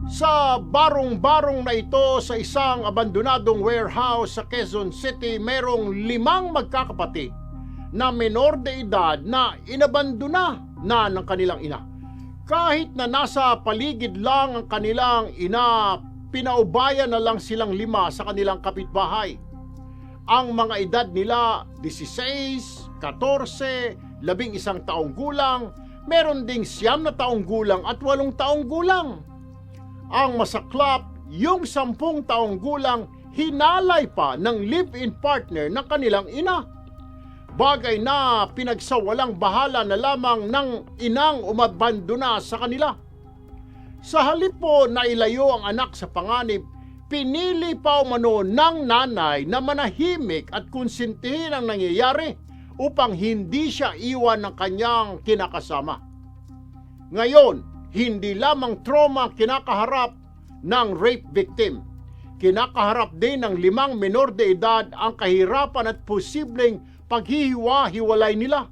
Sa barong-barong na ito sa isang abandonadong warehouse sa Quezon City, merong 5 magkakapatid na menor de edad na inabandona na ng kanilang ina. Kahit na nasa paligid lang ang kanilang ina, pinaubayan na lang silang 5 sa kanilang kapitbahay. Ang mga edad nila 16, 14, 11 taong gulang, meron ding 9 na taong gulang at 8 taong gulang. Ang masaklap, yung 10 taong gulang hinalay pa ng live-in partner ng kanilang ina. Bagay na pinagsawalang bahala na lamang ng inang umabandona sa kanila. Sa halip po na ilayo ang anak sa panganib, pinili pa umano ng nanay na manahimik at konsintihin ang nangyayari upang hindi siya iwan ng kanyang kinakasama. Ngayon, hindi lamang trauma kinakaharap ng rape victim. Kinakaharap din ng 5 menor de edad ang kahirapan at posibleng paghihiwa-hiwalay nila.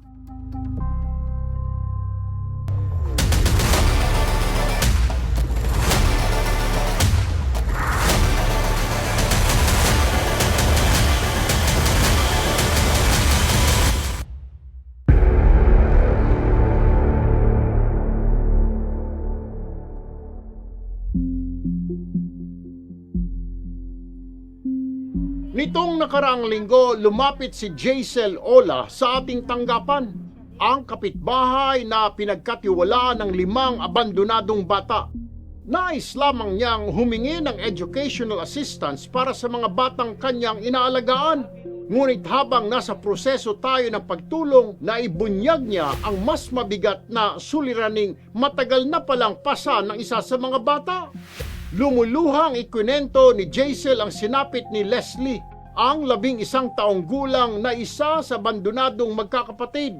Nitong nakaraang linggo, lumapit si Jaisel Ola sa ating tanggapan. Ang kapitbahay na pinagkatiwalaan ng 5 abandonadong bata. Nais lamang niyang humingi ng educational assistance para sa mga batang kanyang inaalagaan. Ngunit habang nasa proseso tayo ng pagtulong, naibunyag niya ang mas mabigat na suliraning matagal na palang pasa ng isa sa mga bata. Lumuluhang ikwinento ni Jaisel ang sinapit ni Leslie, ang 11 taong gulang na isa sa abandonadong magkakapatid.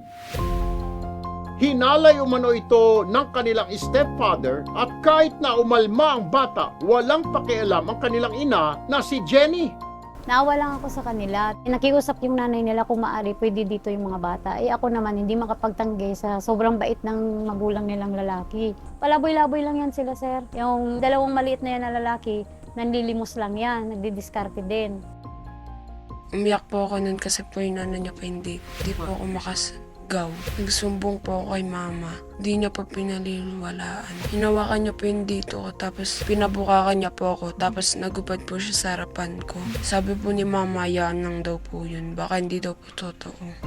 Hinalay umano ito ng kanilang stepfather at kahit na umalma ang bata, walang pakialam ang kanilang ina na si Jenny. Naawa lang ako sa kanila. Nakiusap yung nanay nila kung maaari pwede dito yung mga bata. Ako naman hindi makapagtanggi sa sobrang bait ng magulang nilang lalaki. Palaboy-laboy lang yan sila, sir. Yung 2 maliit na yan na lalaki, nanlilimos lang yan, nagdidiskarte din. Umiyak po ako nun kasi po yung nanay niya pa hindi po ako makasagaw. Nagsumbong po ako kay mama. Di niya pa pinaliliwalaan. Hinawakan niya po yung dito ko tapos pinabukakan niya po ako tapos nagupad po siya sa harapan ko. Sabi po ni mama, yan lang daw po yun. Baka hindi daw po totoo.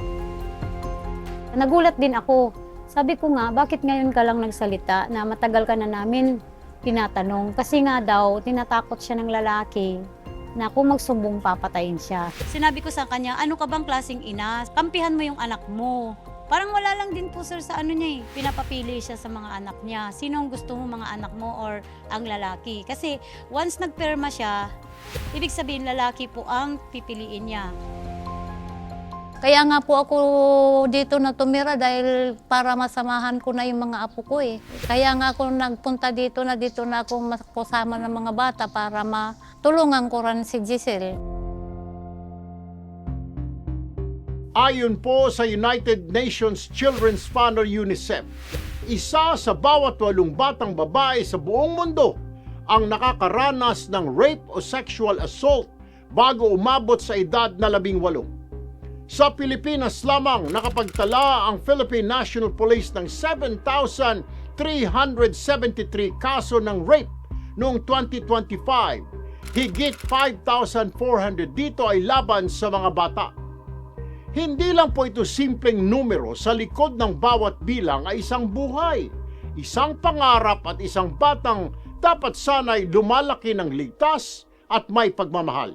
Nagulat din ako. Sabi ko nga, bakit ngayon ka lang nagsalita na matagal ka na namin tinatanong? Kasi nga daw, tinatakot siya ng lalaki na kung magsumbong papatayin siya. Sinabi ko sa kanya, ano ka bang klaseng ina? Kampihan mo yung anak mo. Parang wala lang din po sir sa ano niya eh. Pinapapili siya sa mga anak niya. Sino ang gusto mo, mga anak mo or ang lalaki? Kasi once nagpirma siya, ibig sabihin lalaki po ang pipiliin niya. Kaya nga po ako dito na tumira dahil para masamahan ko na yung mga apo ko eh. Kaya nga ako nagpunta dito na ako kasama ng mga bata para matulungan ko rin si Giselle. Ayon po sa United Nations Children's Fund o UNICEF, isa sa bawat 8 batang babae sa buong mundo ang nakakaranas ng rape o sexual assault bago umabot sa edad na 18. Sa Pilipinas lamang nakapagtala ang Philippine National Police ng 7,373 kaso ng rape noong 2025. Higit 5,400 dito ay laban sa mga bata. Hindi lang po ito simpleng numero, sa likod ng bawat bilang ay isang buhay, isang pangarap at isang batang dapat sana'y lumalaki ng ligtas at may pagmamahal.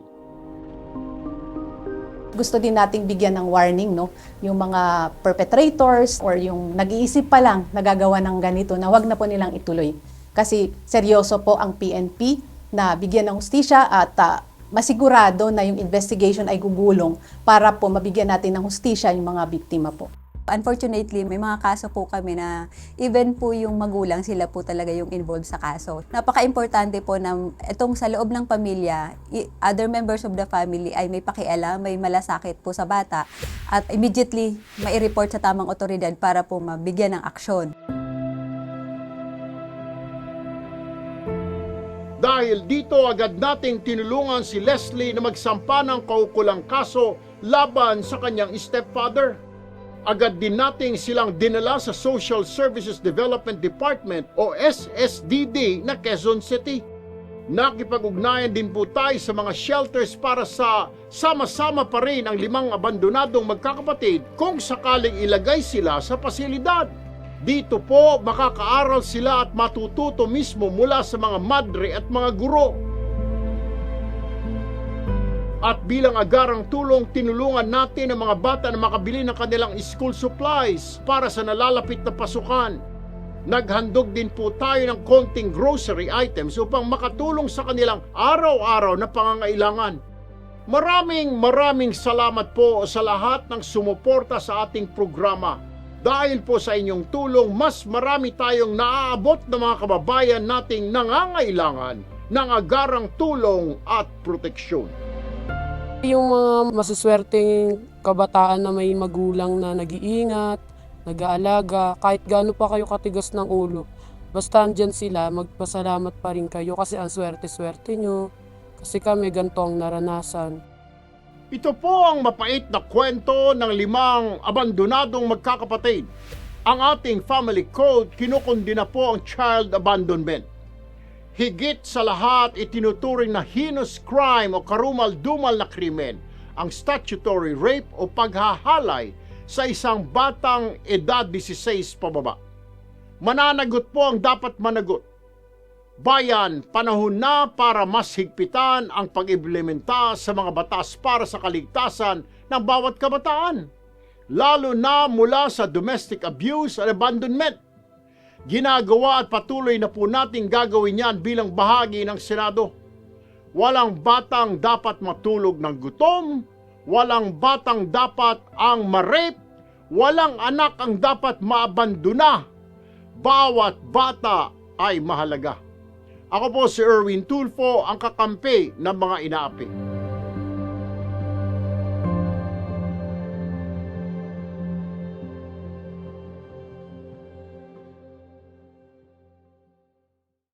Gusto din nating bigyan ng warning, no? Yung mga perpetrators or yung nag-iisip pa lang nagagawa ng ganito na wag na po nilang ituloy. Kasi seryoso po ang PNP na bigyan ng hustisya at masigurado na yung investigation ay gugulong para po mabigyan natin ng hustisya yung mga biktima po. Unfortunately, may mga kaso po kami na even po yung magulang, sila po talaga yung involved sa kaso. Napaka-importante po na itong sa loob ng pamilya, other members of the family ay may pakialam, may malasakit po sa bata at immediately mai-report sa tamang otoridad para po mabigyan ng aksyon. Dahil dito agad nating tinulungan si Leslie na magsampa ng kaukulang kaso laban sa kanyang stepfather. Agad din nating silang dinala sa Social Services Development Department o SSDD na Quezon City. Nakipag-ugnayan din po tayo sa mga shelters para sa sama-sama pa rin ang 5 abandonadong magkakapatid kung sakaling ilagay sila sa pasilidad. Dito po makakaaral sila at matututo mismo mula sa mga madre at mga guro. At bilang agarang tulong, tinulungan natin ang mga bata na makabili ng kanilang school supplies para sa nalalapit na pasukan. Naghandog din po tayo ng konting grocery items upang makatulong sa kanilang araw-araw na pangangailangan. Maraming salamat po sa lahat ng sumuporta sa ating programa. Dahil po sa inyong tulong, mas marami tayong naaabot na mga kababayan nating nangangailangan ng agarang tulong at proteksyon. Yung mga masaswerteng kabataan na may magulang na nag-iingat, nag-aalaga, kahit gaano pa kayo katigas ng ulo, basta andyan sila, magpasalamat pa rin kayo kasi ang swerte-swerte nyo. Kasi kami ganito ang naranasan. Ito po ang mapait na kwento ng 5 abandonadong magkakapatid. Ang ating family code kinukundina po ang child abandonment. Higit sa lahat, itinuturing na heinous crime o karumal-dumal na krimen ang statutory rape o paghahalay sa isang batang edad 16 pababa. Mananagot po ang dapat managot. Bayan, panahon na para mas higpitan ang pag-implementa sa mga batas para sa kaligtasan ng bawat kabataan, lalo na mula sa domestic abuse at abandonment. Ginagawa at patuloy na po nating gagawin yan bilang bahagi ng Senado. Walang batang dapat matulog ng gutom, walang batang dapat ang ma-rape, walang anak ang dapat maabandona. Bawat bata ay mahalaga. Ako po si Erwin Tulfo, ang kakampi ng mga inaapi.